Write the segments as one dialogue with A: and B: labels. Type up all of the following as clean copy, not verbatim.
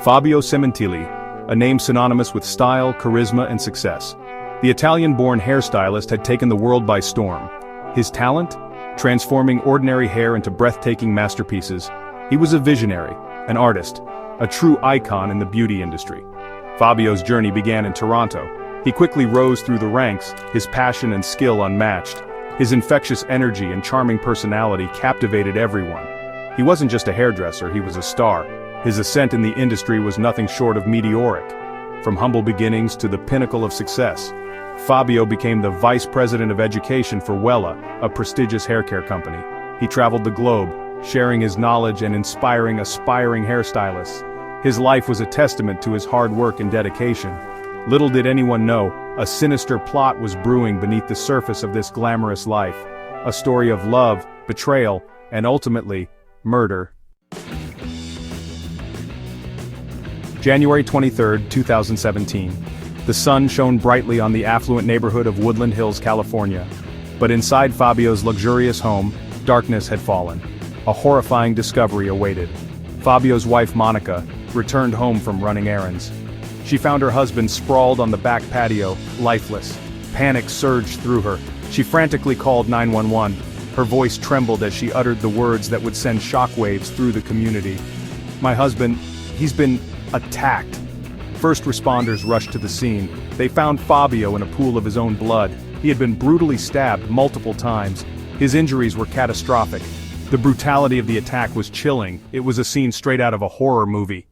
A: Fabio Sementilli, a name synonymous with style, charisma, and success. The Italian-born hairstylist had taken the world by storm. His talent? Transforming ordinary hair into breathtaking masterpieces. He was a visionary, an artist, a true icon in the beauty industry. Fabio's journey began in Toronto. He quickly rose through the ranks, his passion and skill unmatched. His infectious energy and charming personality captivated everyone. He wasn't just a hairdresser, he was a star. His ascent in the industry was nothing short of meteoric. From humble beginnings to the pinnacle of success, Fabio became the vice president of education for Wella, a prestigious haircare company. He traveled the globe, sharing his knowledge and inspiring aspiring hairstylists. His life was a testament to his hard work and dedication. Little did anyone know, a sinister plot was brewing beneath the surface of this glamorous life. A story of love, betrayal, and ultimately, murder. January 23, 2017. The sun shone brightly on the affluent neighborhood of Woodland Hills, California. But inside Fabio's luxurious home, darkness had fallen. A horrifying discovery awaited. Fabio's wife Monica returned home from running errands. She found her husband sprawled on the back patio, lifeless. Panic surged through her. She frantically called 911. Her voice trembled as she uttered the words that would send shockwaves through the community. "My husband, he's been attacked." First responders rushed to the scene. They found Fabio in a pool of his own blood. He had been brutally stabbed multiple times. His injuries were catastrophic. The brutality of the attack was chilling. It was a scene straight out of a horror movie.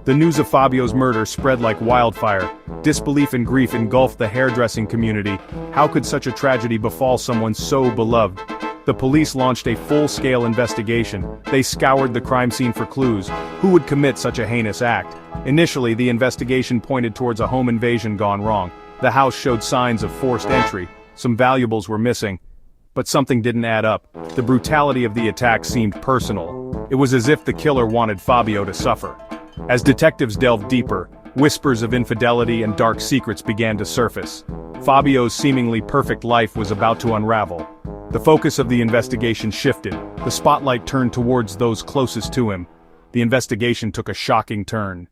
A: The news of Fabio's murder spread like wildfire. Disbelief and grief engulfed the hairdressing community. How could such a tragedy befall someone so beloved? The police launched a full-scale investigation. They scoured the crime scene for clues. Who would commit such a heinous act? Initially, the investigation pointed towards a home invasion gone wrong. The house showed signs of forced entry. Some valuables were missing. But something didn't add up. The brutality of the attack seemed personal. It was as if the killer wanted Fabio to suffer. As detectives delved deeper, whispers of infidelity and dark secrets began to surface. Fabio's seemingly perfect life was about to unravel. The focus of the investigation shifted. The spotlight turned towards those closest to him. The investigation took a shocking turn.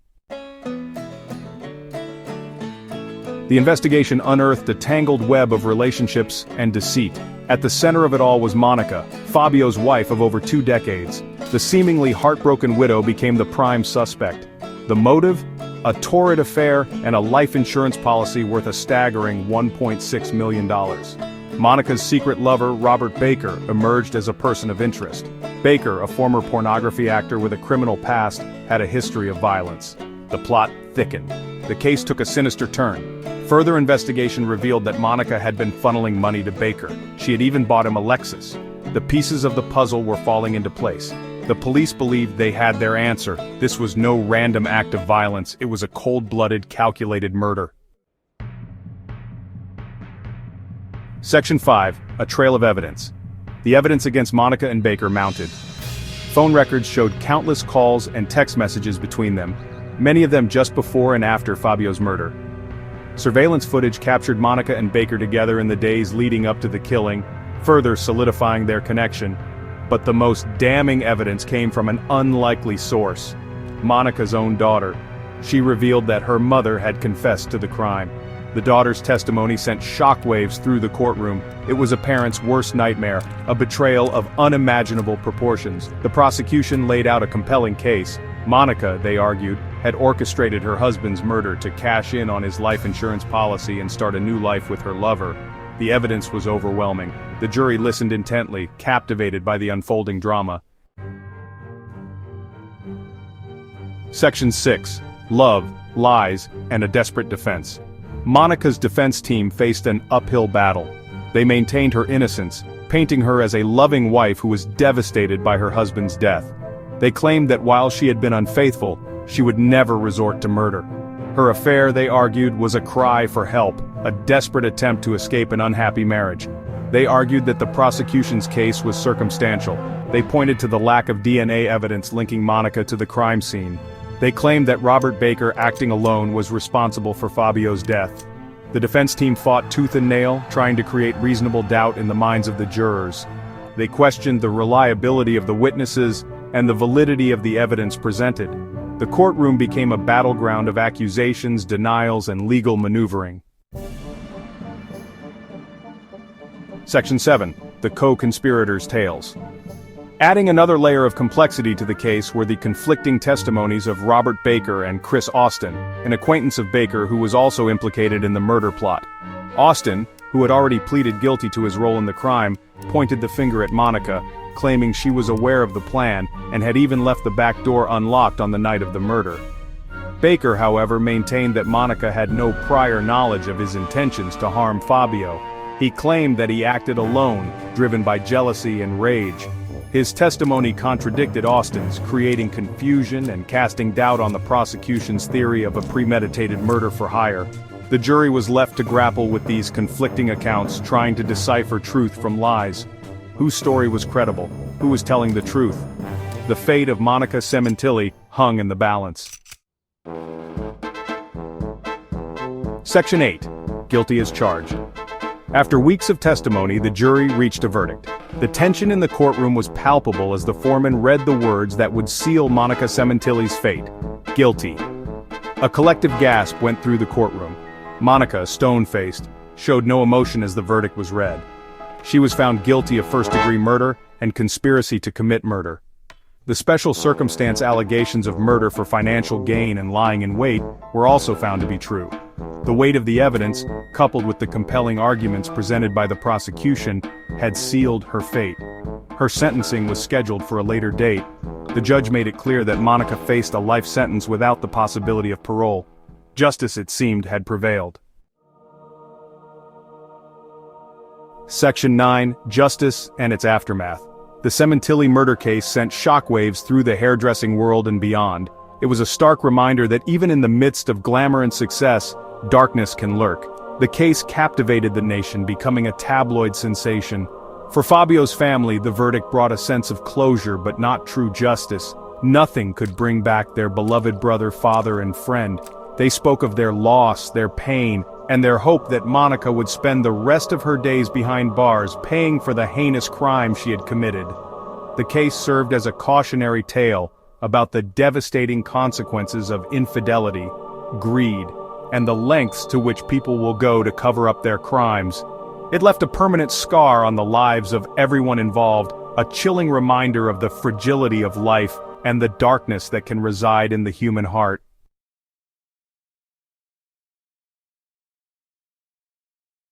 A: The investigation unearthed a tangled web of relationships and deceit. At the center of it all was Monica, Fabio's wife of over 2 decades. The seemingly heartbroken widow became the prime suspect. The motive? A torrid affair and a life insurance policy worth a staggering $1.6 million. Monica's secret lover, Robert Baker, emerged as a person of interest. Baker, a former pornography actor with a criminal past, had a history of violence. The plot thickened. The case took a sinister turn. Further investigation revealed that Monica had been funneling money to Baker. She had even bought him a Lexus. The pieces of the puzzle were falling into place. The police believed they had their answer. This was no random act of violence, it was a cold-blooded, calculated murder. Section 5. A trail of evidence. The evidence against Monica and Baker mounted. Phone records showed countless calls and text messages between them, many of them just before and after Fabio's murder. Surveillance footage captured Monica and Baker together in the days leading up to the killing, further solidifying their connection. But the most damning evidence came from an unlikely source: Monica's own daughter. She revealed that her mother had confessed to the crime. The daughter's testimony sent shockwaves through the courtroom. It was a parent's worst nightmare, a betrayal of unimaginable proportions. The prosecution laid out a compelling case. Monica, they argued, had orchestrated her husband's murder to cash in on his life insurance policy and start a new life with her lover. The evidence was overwhelming. The jury listened intently, captivated by the unfolding drama. Section 6. Love, Lies, and a Desperate Defense. Monica's defense team faced an uphill battle. They maintained her innocence, painting her as a loving wife who was devastated by her husband's death. They claimed that while she had been unfaithful, she would never resort to murder. Her affair, they argued, was a cry for help, a desperate attempt to escape an unhappy marriage. They argued that the prosecution's case was circumstantial. They pointed to the lack of DNA evidence linking Monica to the crime scene. They claimed that Robert Baker, acting alone, was responsible for Fabio's death. The defense team fought tooth and nail, trying to create reasonable doubt in the minds of the jurors. They questioned the reliability of the witnesses and the validity of the evidence presented. The courtroom became a battleground of accusations, denials, and legal maneuvering. Section 7. The Co-Conspirators Tales. Adding another layer of complexity to the case were the conflicting testimonies of Robert Baker and Chris Austin, an acquaintance of Baker who was also implicated in the murder plot. Austin, who had already pleaded guilty to his role in the crime, pointed the finger at Monica, claiming she was aware of the plan and had even left the back door unlocked on the night of the murder. Baker, however, maintained that Monica had no prior knowledge of his intentions to harm Fabio. He claimed that he acted alone, driven by jealousy and rage. His testimony contradicted Austin's, creating confusion and casting doubt on the prosecution's theory of a premeditated murder for hire. The jury was left to grapple with these conflicting accounts, trying to decipher truth from lies. Whose story was credible? Who was telling the truth? The fate of Monica Sementilli hung in the balance. Section 8. Guilty as charged. After weeks of testimony, the jury reached a verdict. The tension in the courtroom was palpable as the foreman read the words that would seal Monica Sementilli's fate. Guilty. A collective gasp went through the courtroom. Monica, stone-faced, showed no emotion as the verdict was read. She was found guilty of first-degree murder and conspiracy to commit murder. The special circumstance allegations of murder for financial gain and lying in wait were also found to be true. The weight of the evidence, coupled with the compelling arguments presented by the prosecution, had sealed her fate. Her sentencing was scheduled for a later date. The judge made it clear that Monica faced a life sentence without the possibility of parole. Justice, it seemed, had prevailed. Section 9. Justice and its aftermath. The Sementilli murder case sent shockwaves through the hairdressing world and beyond. It was a stark reminder that even in the midst of glamour and success, darkness can lurk. The case captivated the nation, becoming a tabloid sensation. For Fabio's family, the verdict brought a sense of closure but not true justice. Nothing could bring back their beloved brother, father, and friend. They spoke of their loss, their pain, and their hope that Monica would spend the rest of her days behind bars, paying for the heinous crime she had committed. The case served as a cautionary tale about the devastating consequences of infidelity, greed, and the lengths to which people will go to cover up their crimes. It left a permanent scar on the lives of everyone involved, a chilling reminder of the fragility of life and the darkness that can reside in the human heart.